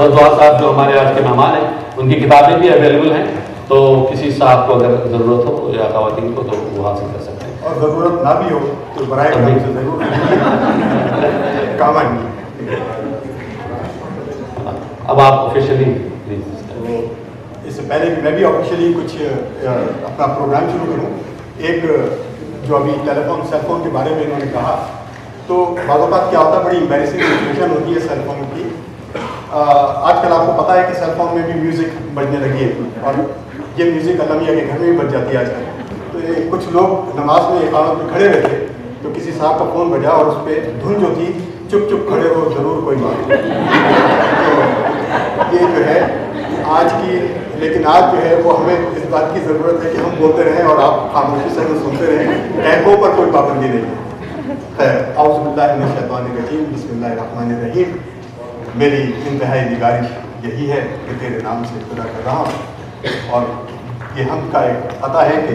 سرور دعا صاحب جو ہمارے آج کے مہمان ہیں، ان کی کتابیں بھی اویلیبل ہیں، تو کسی صاحب کو اگر ضرورت ہو یا خواتین کو تو وہ حاصل کر سکتے ہیں، اور ضرورت نہ بھی ہو تو برائے کرم سے ضرور کام آئیں گے۔ اب آپ آفیشیلی اس سے پہلے کہ میں بھی آفیشیلی کچھ اپنا پروگرام شروع کروں، ایک جو ابھی ٹیلی فون سیل فون کے بارے میں انہوں نے کہا، تو بعض اوقات کیا ہوتا ہے، بڑی امبیرسنگ سچویشن ہوتی ہے سیل فون کی۔ آج کل آپ کو پتہ ہے کہ سیل فون میں بھی میوزک بجنے لگی ہے، اور یہ میوزک اللہ میاں کے گھر میں بھی بج جاتی ہے آج کل۔ تو کچھ لوگ نماز میں اقامت میں کھڑے ہوئے تھے، تو کسی صاحب کا فون بجا اور اس پہ دھن جو تھی، چپ چپ کھڑے ہو ضرور کوئی بات تو یہ جو ہے آج کی، لیکن آج جو ہے وہ ہمیں اس بات کی ضرورت ہے کہ ہم بولتے رہیں اور آپ خاموشی سے ہمیں سنتے رہیں، ایکو پر کوئی پابندی نہیں ہے۔ خیر، اعوذ باللہ من الشیطان الرجیم، بسم اللہ الرحمن الرحیم۔ میری انتہائی نگارش یہی ہے کہ تیرے نام سے ابتدا کر رہا ہوں، اور یہ ہم کا ایک عطا ہے کہ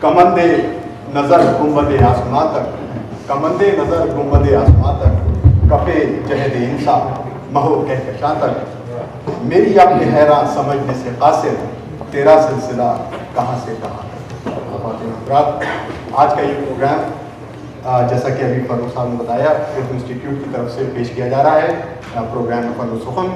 کمند نظر گنبد آسماں تک، کمند نظر گنبد آسماں تک، کفے جہد انسا مہو کہکشاں تک، میری اب حیران سمجھنے سے قاصر، تیرا سلسلہ کہاں سے کہاں تک۔ حضرات، آج کا یہ پروگرام جیسا کہ ابھی فاروق صاحب نے بتایا، اردو انسٹیٹیوٹ کی طرف سے پیش کیا جا رہا ہے پروگرام فن و سخن،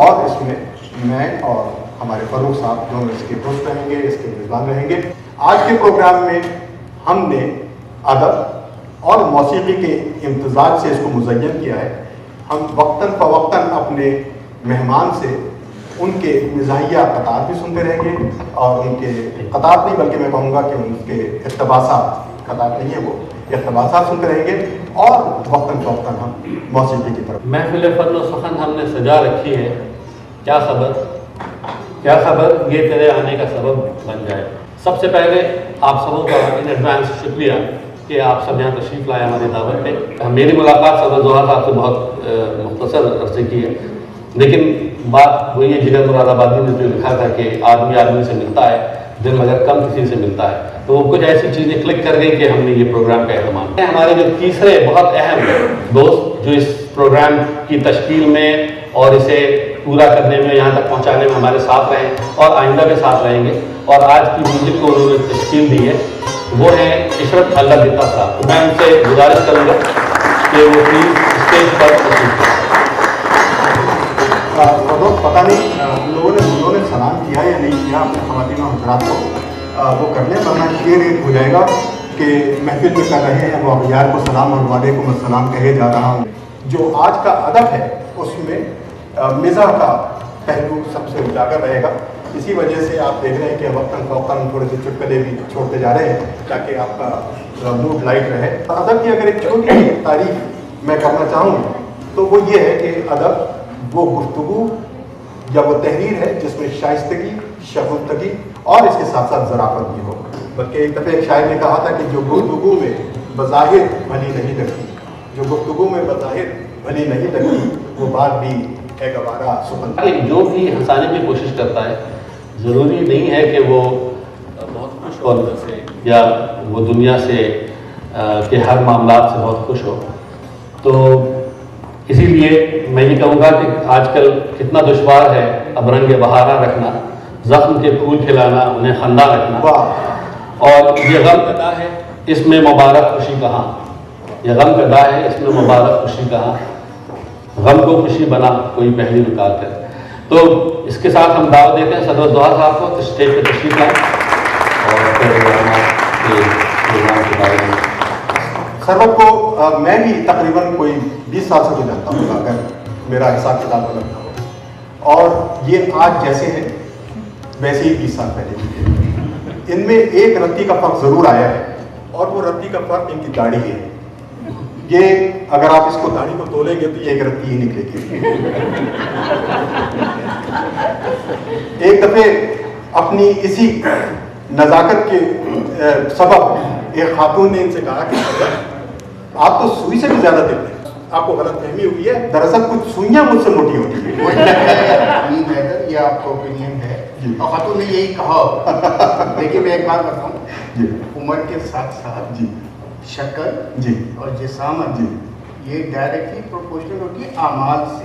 اور اس میں میں اور ہمارے فاروق صاحب دونوں اس کے دوست رہیں گے، اس کے میزبان رہیں گے۔ آج کے پروگرام میں ہم نے ادب اور موسیقی کے امتزاج سے اس کو مزین کیا ہے۔ ہم وقتاً فوقتاً اپنے مہمان سے ان کے مزاحیہ قطعات بھی سنتے رہیں گے، اور ان کے قطعات نہیں بلکہ میں کہوں گا کہ ان کے اقتباسات، قطعات نہیں ہے وہ، اقتباسات سنتے رہیں گے، اور وقتاً فوقتاً ہم موسیقی کی طرف۔ محفل فن و سخن ہم نے سجا رکھی ہے، کیا خبر کیا خبر یہ تیرے آنے کا سبب بن جائے۔ سب سے پہلے آپ سبوں کا ان ایڈوانس شکریہ کہ آپ سب یہاں تشریف لائے ہماری دعوت پہ۔ میری ملاقات صدر ضحیٰ صاحب سے بہت مختصر عرصے کی ہے، لیکن بات وہی ہے، جگر مراد آبادی نے جو لکھا تھا کہ آدمی آدمی سے ملتا ہے، دل مگر کم کسی سے ملتا ہے، تو وہ کچھ ایسی چیزیں کلک کر گئی کہ ہم نے یہ پروگرام کا اہتمام کیا۔ ہمارے جو تیسرے بہت اہم دوست جو اس پروگرام کی تشکیل میں اور اسے پورا کرنے میں، یہاں تک پہنچانے میں ہمارے ساتھ رہے اور آئندہ بھی ساتھ رہیں گے، اور آج کی میوزک کو انہوں نے تشکیل دی ہے، وہ ہیں عشرت اللہ دیتا صاحب۔ میں ان سے گزارش کروں گا کہ وہ پلیز اسٹیج پر تشریف لائیں۔ پتہ نہیں انہوں نے سلام کیا یا نہیں کیا اپنے خواتین و حضرات کو، وہ کر لیں، ورنہ یہ ہو جائے گا کہ محفل میں کر رہے ہیں وہ اغیار کو سلام اور وعلیکم السلام کہے جا رہا ہوں۔ جو آج کا ادب ہے اس میں مزاح کا پہلو سب سے اجاگر رہے گا، اسی وجہ سے آپ دیکھ رہے ہیں کہ وقتاً فوقتاً تھوڑے سے چٹکلے بھی چھوڑتے جا رہے ہیں تاکہ آپ کا موڈ لائٹ رہے۔ ادب کی اگر ایک چھوٹی تعریف میں کرنا چاہوں تو وہ یہ ہے کہ ادب وہ گفتگو یا وہ تحریر ہے جس میں شائستگی، شگفتگی اور اس کے ساتھ ساتھ ظرافت بھی ہو۔ بلکہ ایک دفعہ ایک شاعر نے کہا تھا کہ جو گفتگو میں بظاہر بھلی نہیں لگتی، جو گفتگو میں بظاہر بھلی نہیں لگتی، وہ بات بھی ہے گوارا سخن۔ جو بھی ہنسانے کی کوشش کرتا ہے، ضروری نہیں ہے کہ وہ بہت خوش ہو اندر سے، یا وہ دنیا سے کے ہر معاملات سے بہت خوش ہو۔ تو اسی لیے میں یہ کہوں گا کہ آج کل کتنا دشوار ہے اب رنگ بہارا رکھنا، زخم کے پھول کھلانا، انہیں خندہ رکھنا، اور یہ غم کا ہے اس میں مبارک خوشی کہاں، یہ غم کا ہے اس میں مبارک خوشی کہاں، غم کو خوشی بنا کوئی پہلی نکال کر۔ تو اس کے ساتھ ہم دعوت دیتے ہیں صدر ضحیٰ صاحب کو اسٹیج پہ تشریف لائیں، اور پھر پروگرام کے بارے میں سرور کو میں بھی تقریباً کوئی 20 سال سے تو جانتا ہوں، اگر میرا حساب کتاب غلط نہ ہو، اور یہ آج جیسے ہیں ویسے ہی 20 سال پہلے بھی تھے۔ ان میں ایک رتی کا فرق ضرور آیا ہے، اور وہ رتی کا فرق ان کی داڑھی ہے۔ یہ اگر آپ اس کو داڑھی کو تولیں گے تو یہ ایک رتی ہی نکلے گی۔ ایک دفعہ اپنی اسی نزاکت کے سبب ایک خاتون نے ان سے کہا کہ آپ تو سوئی سے بھی زیادہ دیتے ہیں، آپ کو غلط فہمی ہوئی ہے، دراصل کچھ سوئیاں مجھ سے موٹی ہوتی ہیں۔ یہ آپ کا اوپینین ہے، اور خاتون نے یہی کہا۔ لیکن میں ایک بات بتاؤں، عمر کے ساتھ ساتھ شکل اور جسامت یہ ڈائریکٹلی پروپورشنل ہوتی ہے اعمال سے۔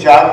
4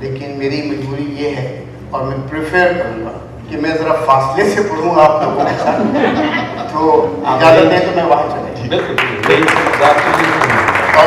لیکن میری مجبوری یہ ہے اور میں پریفر کروں گا کہ میں ذرا فاصلے سے پڑھوں آپ لوگوں کے ساتھ، تو اجازت دیں تو میں وہاں چلے بالکل اور